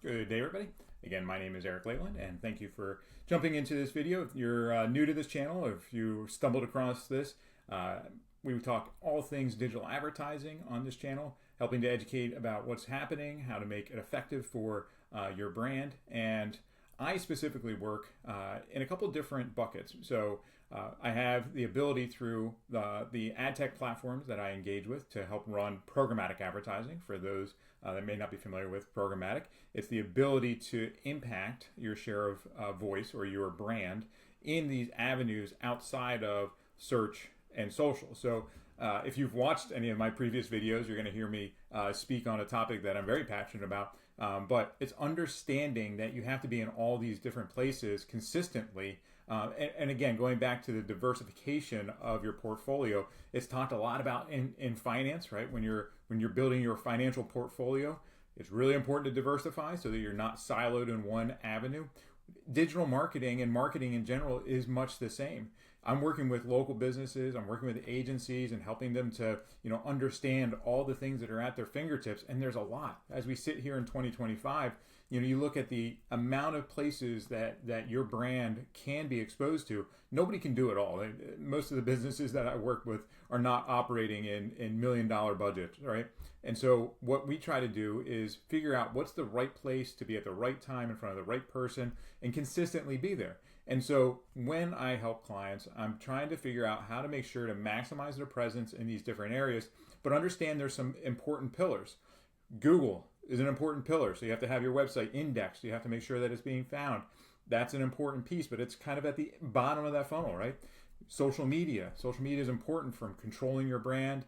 Good day, everybody. Again, my name is Eric Leyland, and thank you for jumping into this video. If you're new to this channel, or if you stumbled across this, we talk all things digital advertising on this channel, helping to educate about what's happening, how to make it effective for your brand. And I specifically work in a couple different buckets. So I have the ability through the ad tech platforms that I engage with to help run programmatic advertising. For those that may not be familiar with programmatic, it's the ability to impact your share of voice or your brand in these avenues outside of search and social. So if you've watched any of my previous videos, you're going to hear me speak on a topic that I'm very passionate about. But it's understanding that you have to be in all these different places consistently. And again, going back to the diversification of your portfolio, it's talked a lot about in finance, right? When you're building your financial portfolio, it's really important to diversify so that you're not siloed in one avenue. Digital marketing and marketing in general is much the same. I'm working with local businesses, I'm working with agencies and helping them to, understand all the things that are at their fingertips. And there's a lot. As we sit here in 2025, you look at the amount of places that your brand can be exposed to. Nobody can do it all. Most of the businesses that I work with are not operating in $1 million budgets, right? And so what we try to do is figure out what's the right place to be at the right time in front of the right person and consistently be there. And so when I help clients, I'm trying to figure out how to make sure to maximize their presence in these different areas, but understand there's some important pillars. Google is an important pillar. So you have to have your website indexed. You have to make sure that it's being found. That's an important piece, but it's kind of at the bottom of that funnel, right? Social media. Social media is important from controlling your brand,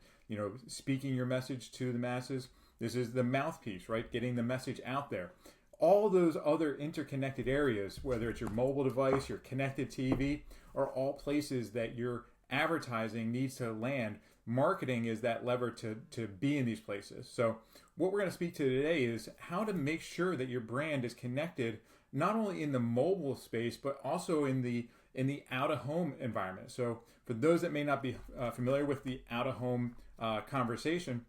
speaking your message to the masses. This is the mouthpiece, right? Getting the message out there. All those other interconnected areas, whether it's your mobile device, your connected TV, are all places that your advertising needs to land. Marketing is that lever to be in these places. So what we're going to speak to today is how to make sure that your brand is connected not only in the mobile space, but also in the out-of-home environment. So for those that may not be familiar with the out-of-home conversation,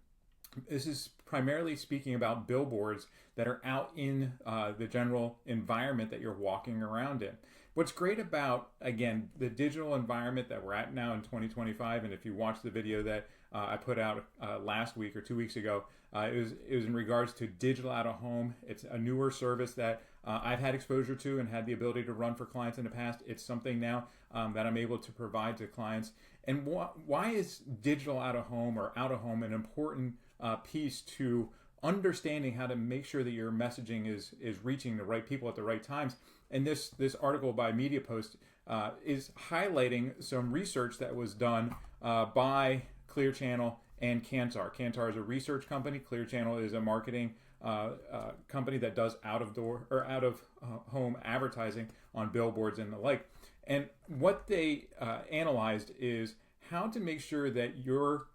this is primarily speaking about billboards that are out in the general environment that you're walking around in. What's great about, again, the digital environment that we're at now in 2025, and if you watch the video that I put out last week or 2 weeks ago, it was in regards to digital out-of-home. It's a newer service that I've had exposure to and had the ability to run for clients in the past. It's something now that I'm able to provide to clients. And why is digital out-of-home or out-of-home an important piece to understanding how to make sure that your messaging is reaching the right people at the right times? And this article by Media Post is highlighting some research that was done by Clear Channel and Kantar. Kantar is a research company. Clear Channel is a marketing company that does out-of-home advertising on billboards and the like. And what they analyzed is how to make sure that your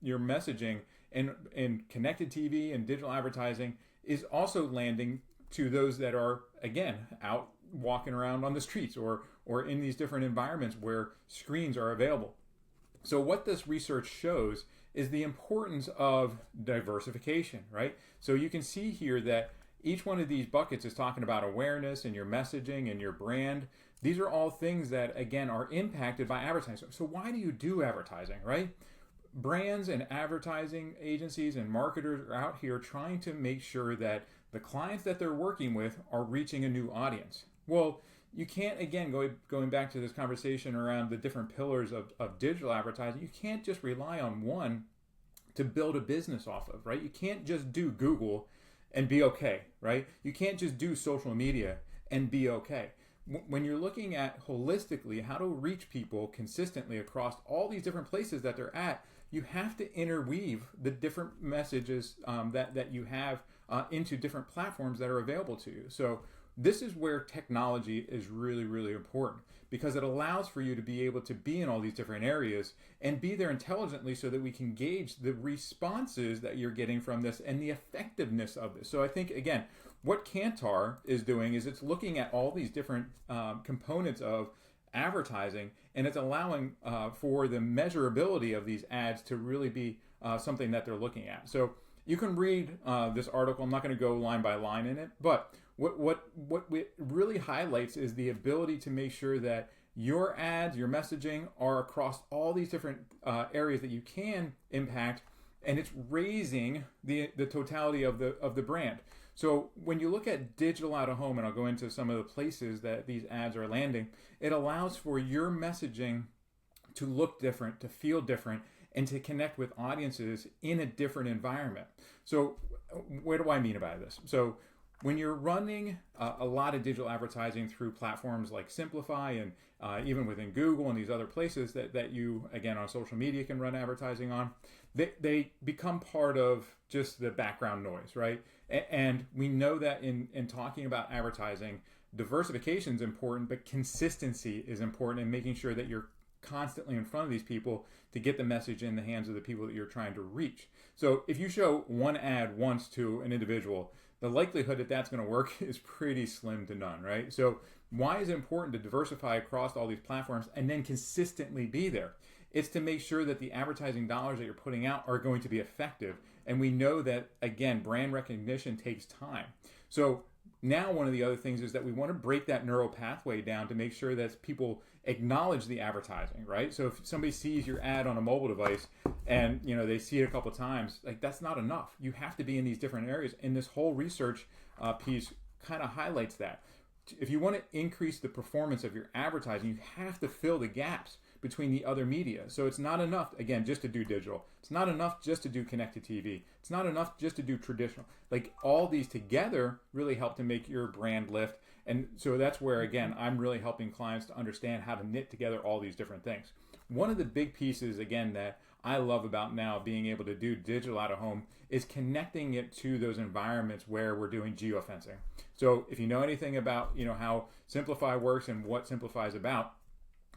messaging in connected TV and digital advertising is also landing to those that are, again, out walking around on the streets or in these different environments where screens are available. So what this research shows is the importance of diversification, right? So you can see here that each one of these buckets is talking about awareness and your messaging and your brand. These are all things that, again, are impacted by advertising. So why do you do advertising, right? Brands and advertising agencies and marketers are out here trying to make sure that the clients that they're working with are reaching a new audience. Well, you can't, again, going back to this conversation around the different pillars of digital advertising, you can't just rely on one to build a business off of, right? You can't just do Google and be okay, right? You can't just do social media and be okay. When you're looking at holistically how to reach people consistently across all these different places that they're at, you have to interweave the different messages that you have into different platforms that are available to you. So this is where technology is really, really important because it allows for you to be able to be in all these different areas and be there intelligently so that we can gauge the responses that you're getting from this and the effectiveness of this. So I think, again, what Kantar is doing is it's looking at all these different components of advertising, and it's allowing for the measurability of these ads to really be something that they're looking at. So You can read this article. I'm not going to go line by line in it, but what it really highlights is the ability to make sure that your ads, your messaging are across all these different areas that you can impact, and it's raising the totality of the brand. So when you look at digital out of home, and I'll go into some of the places that these ads are landing, it allows for your messaging to look different, to feel different, and to connect with audiences in a different environment. So what do I mean by this? So when you're running a lot of digital advertising through platforms like Simplify and even within Google and these other places that you, again, on social media can run advertising on, they become part of just the background noise, right? And we know that in talking about advertising, diversification is important, but consistency is important in making sure that you're constantly in front of these people to get the message in the hands of the people that you're trying to reach. So if you show one ad once to an individual, the likelihood that that's going to work is pretty slim to none, right? So why is it important to diversify across all these platforms and then consistently be there? It's to make sure that the advertising dollars that you're putting out are going to be effective. And we know that, again, brand recognition takes time. So now one of the other things is that we want to break that neural pathway down to make sure that people acknowledge the advertising, right? So if somebody sees your ad on a mobile device and they see it a couple of times, like, that's not enough. You have to be in these different areas, and this whole research piece kind of highlights that. If you want to increase the performance of your advertising, you have to fill the gaps between the other media. So it's not enough, again, just to do digital. It's not enough just to do connected TV. It's not enough just to do traditional. Like, all these together really help to make your brand lift. And so that's where, again, I'm really helping clients to understand how to knit together all these different things. One of the big pieces, again, that I love about now being able to do digital out of home is connecting it to those environments where we're doing geofencing. So if you know anything about how Simplify works and what Simplify is about,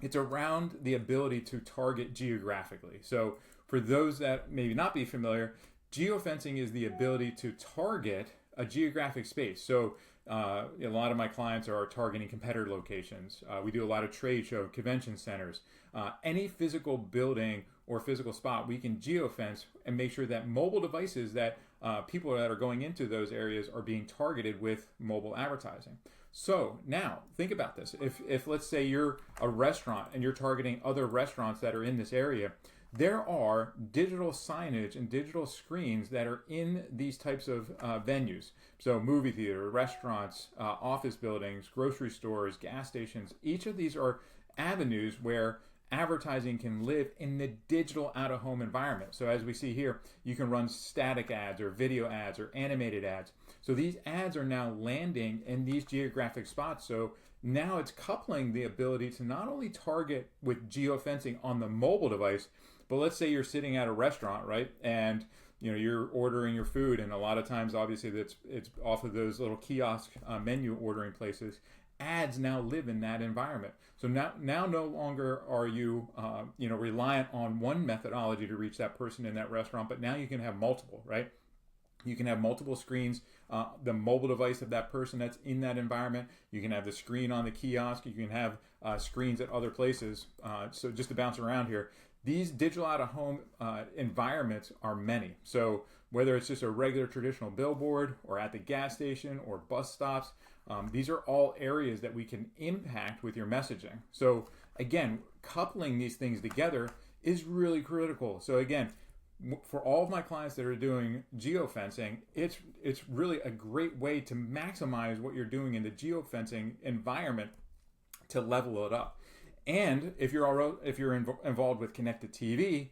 it's around the ability to target geographically. So for those that maybe not be familiar, geofencing is the ability to target a geographic space. So a lot of my clients are targeting competitor locations. We do a lot of trade show, convention centers. Any physical building or physical spot, we can geofence and make sure that mobile devices that people that are going into those areas are being targeted with mobile advertising. So now think about this. If let's say you're a restaurant and you're targeting other restaurants that are in this area, there are digital signage and digital screens that are in these types of venues. So movie theater, restaurants, office buildings, grocery stores, gas stations. Each of these are avenues where advertising can live in the digital out-of-home environment. So as we see here, you can run static ads or video ads or animated ads. So these ads are now landing in these geographic spots. So now it's coupling the ability to not only target with geofencing on the mobile device, but let's say you're sitting at a restaurant, right? And you're ordering your food, and a lot of times, obviously, it's off of those little kiosk menu ordering places. Ads now live in that environment. So now no longer are you reliant on one methodology to reach that person in that restaurant, but now you can have multiple, right? You can have multiple screens, the mobile device of that person that's in that environment. You can have the screen on the kiosk. You can have screens at other places. So just to bounce around here, these digital out-of-home environments are many. So whether it's just a regular traditional billboard or at the gas station or bus stops, these are all areas that we can impact with your messaging. So again, coupling these things together is really critical. So again, for all of my clients that are doing geofencing, it's really a great way to maximize what you're doing in the geofencing environment to level it up. And if you're involved with connected TV,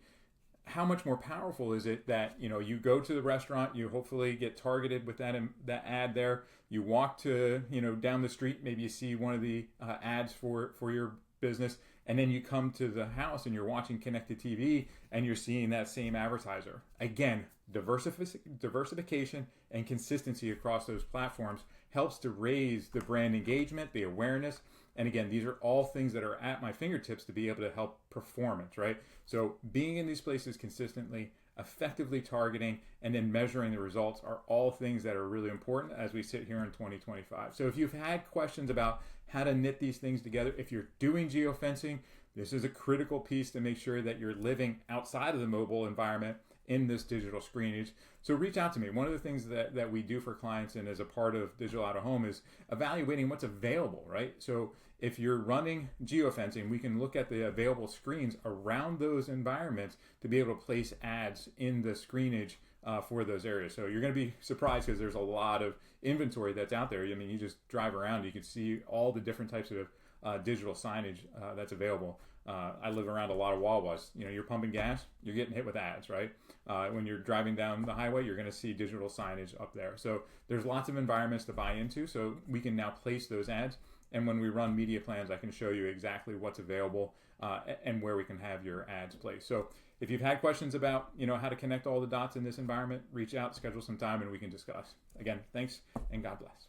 how much more powerful is it that you go to the restaurant, you hopefully get targeted with that ad there. You walk to down the street, maybe you see one of the ads for your business, and then you come to the house and you're watching connected TV and you're seeing that same advertiser. Again, diversification and consistency across those platforms helps to raise the brand engagement, the awareness. And again, these are all things that are at my fingertips to be able to help performance, right? So being in these places consistently, effectively targeting, and then measuring the results are all things that are really important as we sit here in 2025. So if you've had questions about how to knit these things together, if you're doing geofencing, this is a critical piece to make sure that you're living outside of the mobile environment in this digital screenage. So reach out to me. One of the things that we do for clients and as a part of Digital Out of Home is evaluating what's available, right? So if you're running geofencing, we can look at the available screens around those environments to be able to place ads in the screenage for those areas. So you're going to be surprised because there's a lot of inventory that's out there. I mean, you just drive around, you can see all the different types of digital signage that's available. I live around a lot of Wawas. You know, you're pumping gas, you're getting hit with ads, right? When you're driving down the highway, you're going to see digital signage up there. So there's lots of environments to buy into. So we can now place those ads. And when we run media plans, I can show you exactly what's available and where we can have your ads placed. So if you've had questions about, you know, how to connect all the dots in this environment, reach out, schedule some time, and we can discuss. Again, thanks, and God bless.